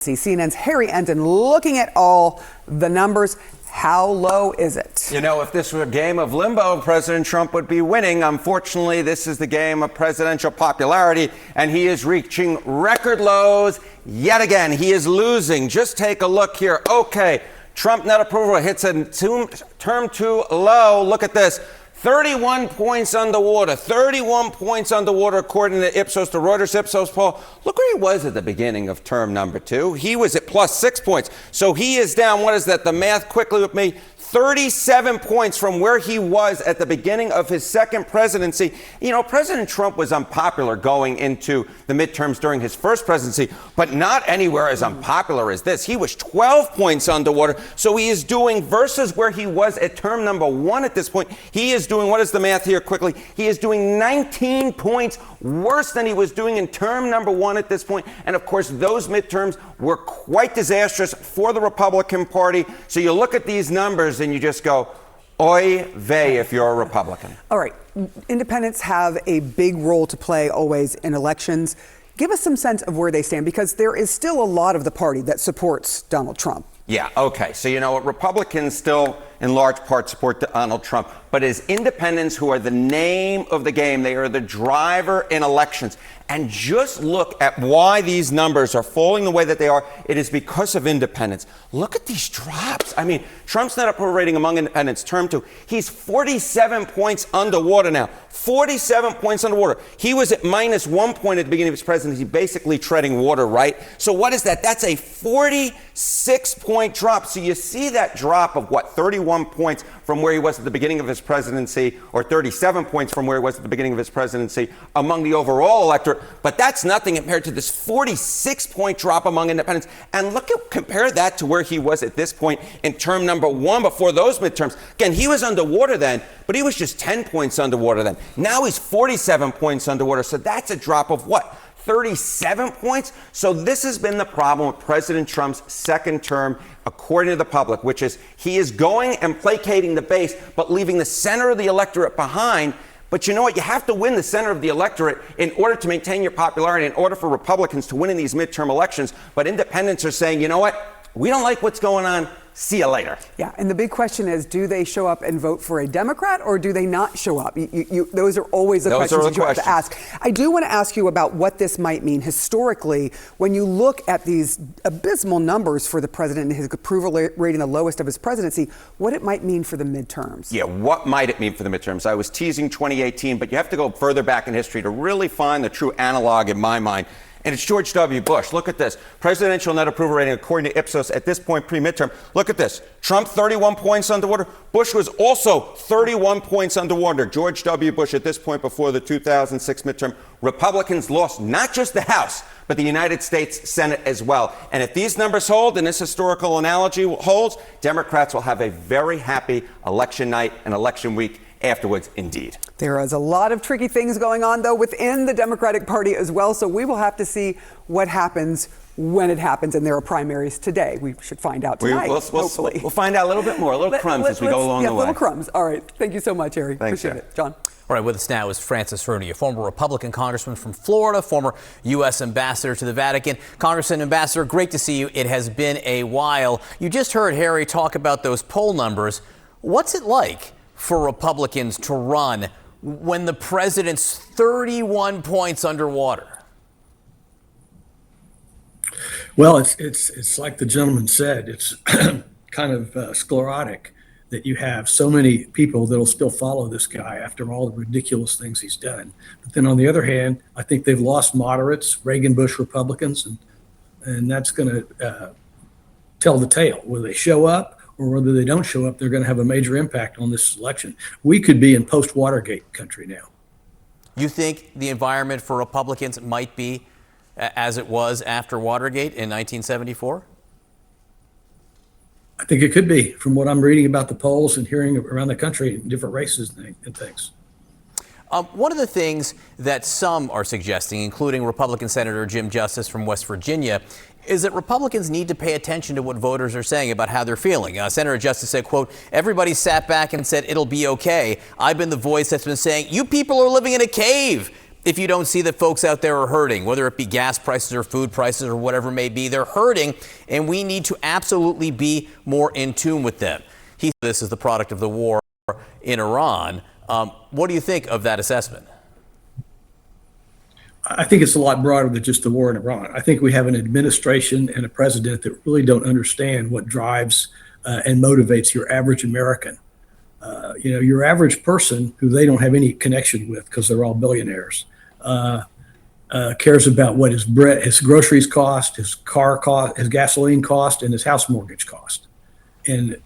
CNN's Harry Enten looking at all the numbers. How low is it? You know, if this were a game of limbo, President Trump would be winning. Unfortunately, this is the game of presidential popularity, and he is reaching record lows yet again. He is losing. Just take a look here. Okay, Trump net approval hits a term too low. Look at this. 31 points underwater, 31 points underwater, according to Ipsos, the Reuters Ipsos poll. Look where he was at the beginning of term number 2. He was at plus 6 points. So he is down, what is that? The math quickly with me. 37 points from where he was at the beginning of his second presidency. You know, President Trump was unpopular going into the midterms during his first presidency, but not anywhere as unpopular as this. He was 12 points underwater. So he is doing, versus where he was at term number 1 at this point, he is doing, what is the math here quickly? He is doing 19 points worse than he was doing in term number 1 at this point. And of course, those midterms were quite disastrous for the Republican Party. So you look at these numbers and you just go, oy vey if you're a Republican. All right. Independents have a big role to play always in elections. Give us some sense of where they stand, because there is still a lot of the party that supports Donald Trump. Yeah, okay. So, you know what? Republicans still, in large part, support Donald Trump. But as independents, who are the name of the game, they are the driver in elections. And just look at why these numbers are falling the way that they are. It is because of independents. Look at these drops. I mean, Trump's net approval rating among independents, term 2, he's 47 points underwater now. 47 points underwater. He was at minus 1 point at the beginning of his presidency, basically treading water, right? So what is that? That's a 46-point drop. So you see that drop of, what, 31 points from where he was at the beginning of his presidency, or 37 points from where he was at the beginning of his presidency among the overall electorate. But that's nothing compared to this 46-point drop among independents. And compare that to where he was at this point in term number 1 before those midterms. Again, he was underwater then, but he was just 10 points underwater then. Now he's 47 points underwater. So that's a drop of what? 37 points? So this has been the problem with President Trump's second term, according to the public, which is he is going and placating the base, but leaving the center of the electorate behind. But you know what? You have to win the center of the electorate in order to maintain your popularity, in order for Republicans to win in these midterm elections. But independents are saying, you know what? We don't like what's going on. See you later. Yeah, and the big question is, do they show up and vote for a Democrat, or do they not show up? Those are always the questions that you have to ask. I do want to ask you about what this might mean historically when you look at these abysmal numbers for the president and his approval rating the lowest of his presidency, what it might mean for the midterms. Yeah, what might it mean for the midterms? I was teasing 2018, but you have to go further back in history to really find the true analog in my mind. And it's George W. Bush. Look at this. Presidential net approval rating, according to Ipsos, at this point pre-midterm. Look at this. Trump, 31 points underwater. Bush was also 31 points underwater. George W. Bush, at this point before the 2006 midterm, Republicans lost not just the House, but the United States Senate as well. And if these numbers hold, and this historical analogy holds, Democrats will have a very happy election night and election week afterwards, indeed. There is a lot of tricky things going on, though, within the Democratic Party as well. So we will have to see what happens when it happens. And there are primaries today. We should find out tonight, hopefully. We'll find out a little bit more, a little crumbs as we go along the way. Little crumbs. All right. Thank you so much, Harry. Thanks, appreciate it. John. All right, with us now is Francis Rooney, a former Republican congressman from Florida, former U.S. ambassador to the Vatican. Congressman, Ambassador, great to see you. It has been a while. You just heard Harry talk about those poll numbers. What's it like for Republicans to run when the president's 31 points underwater? Well, it's like the gentleman said. It's kind of sclerotic that you have so many people that'll still follow this guy after all the ridiculous things he's done. But then on the other hand, I think they've lost moderates, Reagan Bush Republicans, and that's going to tell the tale. Whether they show up or whether they don't show up, they're going to have a major impact on this election. We could be in post-Watergate country now. You think the environment for Republicans might be as it was after Watergate in 1974? I think it could be, from what I'm reading about the polls and hearing around the country in different races and things. One of the things that some are suggesting, including Republican Senator Jim Justice from West Virginia, is that Republicans need to pay attention to what voters are saying about how they're feeling. Senator Justice said, quote, "Everybody sat back and said it'll be okay. I've been the voice that's been saying, you people are living in a cave. if you don't see that folks out there are hurting, whether it be gas prices or food prices or whatever it may be, they're hurting, and we need to absolutely be more in tune with them. This is the product of the war in Iran. What do you think of that assessment? I think it's a lot broader than just the war in Iran. I think we have an administration and a president that really don't understand what drives and motivates your average American. Your average person who they don't have any connection with because they're all billionaires cares about what his groceries cost, his car cost, his gasoline cost, and his house mortgage cost. And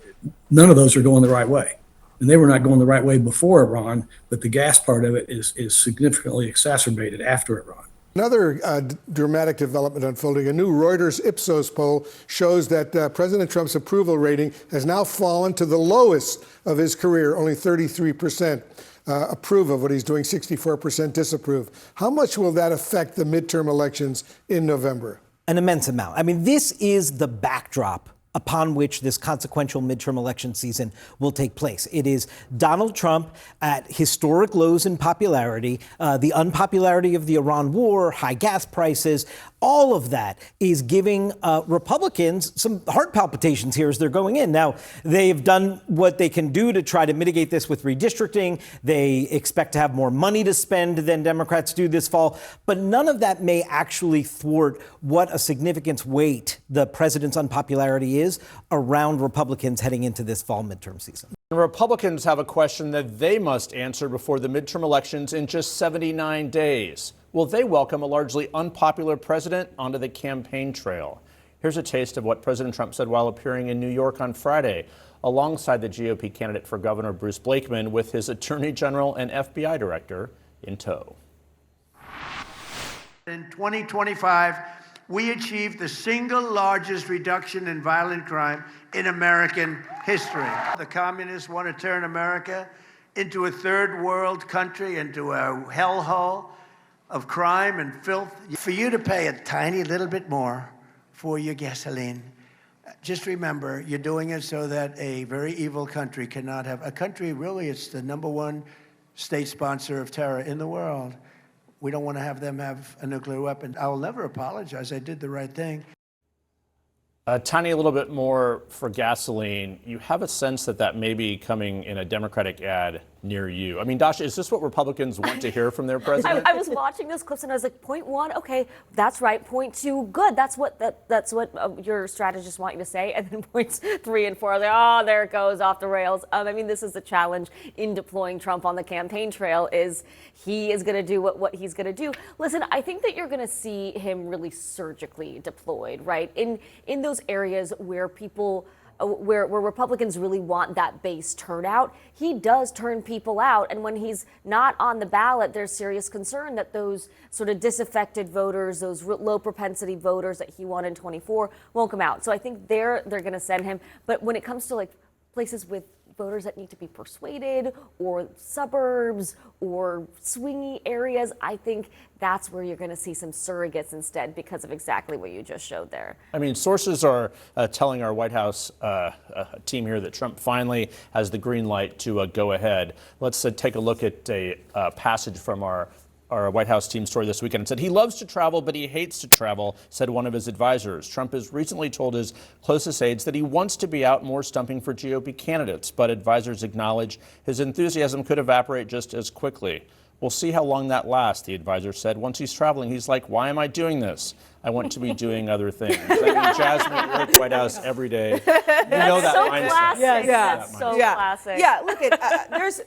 none of those are going the right way. And they were not going the right way before Iran, but the gas part of it is significantly exacerbated after Iran. Another dramatic development unfolding. A new Reuters Ipsos poll shows that President Trump's approval rating has now fallen to the lowest of his career, only 33% approve of what he's doing, 64% disapprove. How much will that affect the midterm elections in November? An immense amount. I mean, this is the backdrop upon which this consequential midterm election season will take place. It is Donald Trump at historic lows in popularity, the unpopularity of the Iran war, high gas prices, all of that is giving Republicans some heart palpitations here as they're going in. Now, they've done what they can do to try to mitigate this with redistricting. They expect to have more money to spend than Democrats do this fall. But none of that may actually thwart what a significant weight the president's unpopularity is around Republicans heading into this fall midterm season. Republicans have a question that they must answer before the midterm elections in just 79 days. Will they welcome a largely unpopular president onto the campaign trail? Here's a taste of what President Trump said while appearing in New York on Friday, alongside the GOP candidate for governor Bruce Blakeman, with his attorney general and FBI director in tow. In 2025, we achieved the single largest reduction in violent crime in American history. The communists want to turn America into a third world country, into a hellhole of crime and filth. For you to pay a tiny little bit more for your gasoline, just remember, you're doing it so that a very evil country cannot have, a country really, it's the #1 state sponsor of terror in the world. We don't want to have them have a nuclear weapon. I will never apologize. I did the right thing. A tiny little bit more for gasoline. You have a sense that that may be coming in a Democratic ad near you. I mean, Dasha, is this what Republicans want to hear from their president? I was watching those clips and I was like, point one, okay, that's right. Point two, good. That's what your strategists want you to say. And then points 3 and 4 are like, oh, there it goes off the rails. I mean, this is the challenge in deploying Trump on the campaign trail is he is going to do what he's going to do. Listen, I think that you're going to see him really surgically deployed, right? In those areas where people where Republicans really want that base turnout, he does turn people out. And when he's not on the ballot, there's serious concern that those sort of disaffected voters, those low propensity voters that he won in 24 won't come out. So I think they're going to send him. But when it comes to like places with voters that need to be persuaded or suburbs or swingy areas, I think that's where you're going to see some surrogates instead because of exactly what you just showed there. I mean, sources are telling our White House team here that Trump finally has the green light to go ahead. Let's take a look at a passage from our White House team story this weekend. It said, he loves to travel, but he hates to travel, said one of his advisors. Trump has recently told his closest aides that he wants to be out more stumping for GOP candidates, but advisors acknowledge his enthusiasm could evaporate just as quickly. We'll see how long that lasts, the advisor said. Once he's traveling, he's like, why am I doing this? I want to be doing other things. I mean, Jasmine, you're at White House every day. You know that so mindset. Classic. Yes. That's so classic. Yeah, look, there's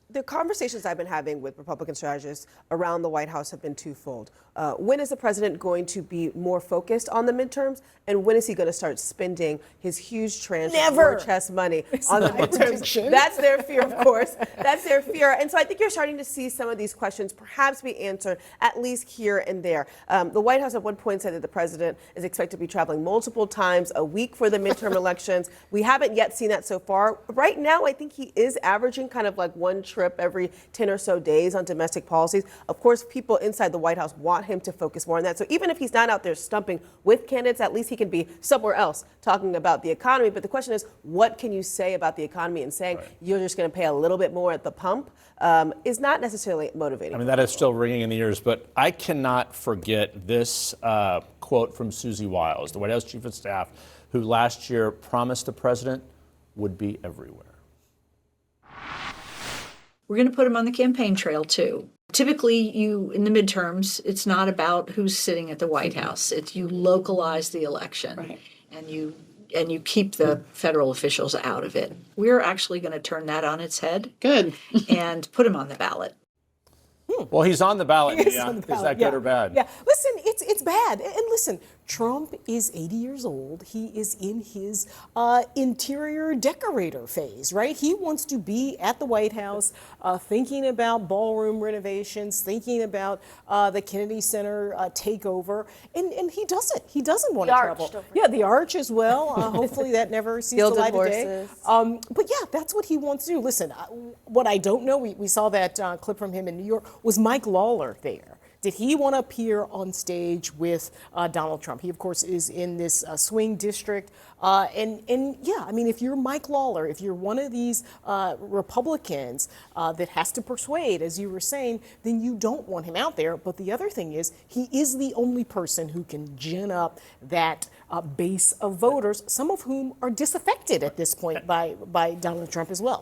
the conversations I've been having with Republican strategists around the White House have been twofold. When is the president going to be more focused on the midterms, and when is he going to start spending his huge tranche of war chest money on the midterms? That's their fear, of course. That's their fear. And so I think you're starting to see some of these questions perhaps be answered, at least here and there. The White House at one point said that the president is expected to be traveling multiple times a week for the midterm elections. We haven't yet seen that so far. Right now, I think he is averaging kind of like one trip trip every 10 or so days on domestic policies. Of course, people inside the White House want him to focus more on that. So even if he's not out there stumping with candidates, at least he can be somewhere else talking about the economy. But the question is, what can you say about the economy? And saying you're just going to pay a little bit more at the pump is not necessarily motivating. I mean, that is still ringing in the ears, but I cannot forget this quote from Susie Wiles, the White House Chief of Staff, who last year promised the president would be everywhere. We're going to put him on the campaign trail, too. Typically, in the midterms, it's not about who's sitting at the White House. It's you localize the election, and you keep the federal officials out of it. We're actually going to turn that on its head. Good. And put him on the ballot. Well, he's on the ballot. Is Mia. on the Is ballot, that good or bad? Yeah. Listen, it's bad. And listen, Trump is 80 years old. He is in his interior decorator phase, right? He wants to be at the White House thinking about ballroom renovations, thinking about the Kennedy Center takeover. And he doesn't. He doesn't want to travel. Yeah, the Arch as well. Hopefully that never sees the light of day. But yeah, that's what he wants to do. Listen, what I don't know, we saw that clip from him in New York. Was Mike Lawler there? Did he want to appear on stage with Donald Trump? He, of course, is in this swing district. And yeah, I mean, if you're Mike Lawler, if you're one of these Republicans that has to persuade, as you were saying, then you don't want him out there. But the other thing is, he is the only person who can gin up that base of voters, some of whom are disaffected at this point by Donald Trump as well.